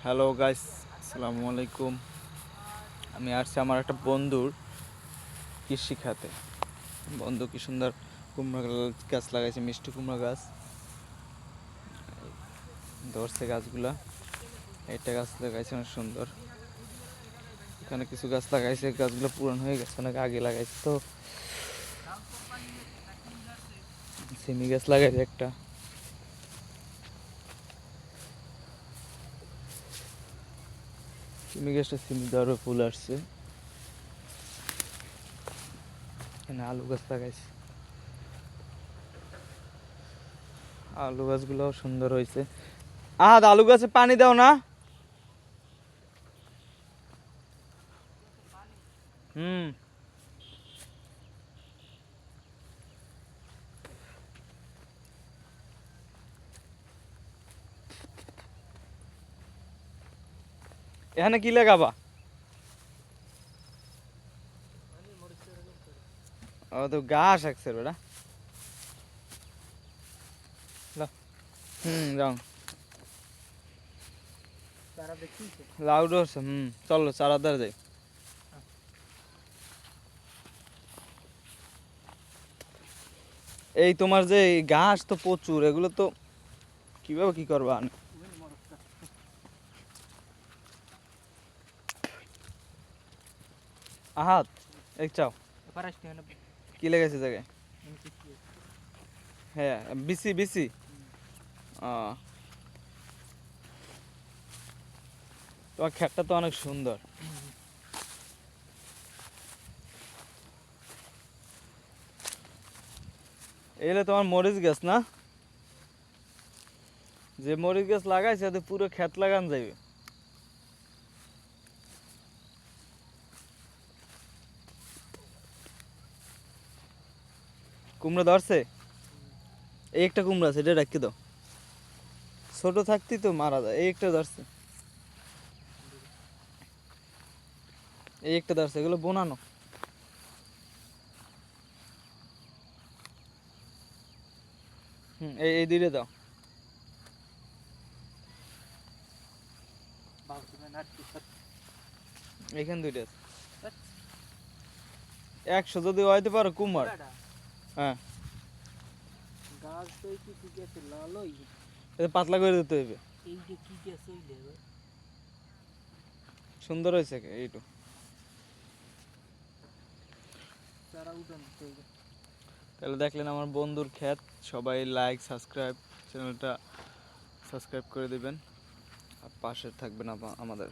Hello guys, আসসালামু আলাইকুম। আমি আসছি আমার একটা বন্ধুর কৃষি খাতে। বন্ধু কি সুন্দর কুমড়া গাছ লাগাইছে, মিষ্টি কুমড়া গাছ। ধরছে গাছগুলা, একটা গাছ লাগাইছে অনেক সুন্দর। এখানে কিছু গাছ লাগাইছে, গাছগুলো পুরান হয়ে গেছে, অনেক আগে লাগাইছে। তো সিমি গাছ লাগাইছে একটা। সিমি গাছটা সিমি দেওয়ার ফুল আসছে। এখানে আলু গাছ লাগাইছে, আলু গাছগুলোও সুন্দর হয়েছে। আলু গাছে পানি দাও না। হুম, এখানে কি লাগাবা? ও তো ঘাস আছে বেটা। যাও। লাউড আছে। চলো চারাদার যাই। এই তোমার যে এই ঘাস তো প্রচুর, এগুলো তো কিভাবে কি করবা? আহাত এক চাও কি লেগেছে জায়গায়? হ্যাঁ, বিসি বিসি। তোমার ক্ষেতটা তো অনেক সুন্দর। এগুলো তোমার মরিচ গাছ না? যে মরিচ গাছ লাগাইছে ওদের পুরো ক্ষেত লাগান যাবে। কুমড়ো ধরছে? এই একটা কুমড়া আছে, এটা রাখি দাও। ছোট থাকতেই তো মারা যায়। এই একটা ধরছে, এই একটা ধরছে, এগুলো বোনানো। এই এই দুইটা দাও। এখানে দুইটা আছে। 100 যদি হইতে পারো কুমার। হ্যাঁ, এটা পাতলা করে দিতে হইবে। সুন্দর হয়েছে এইটু। তাহলে দেখলেন আমার বন্ধুর ক্ষেত। সবাই লাইক সাবস্ক্রাইব, চ্যানেলটা সাবস্ক্রাইব করে দিবেন আর পাশে থাকবেন আমাদের।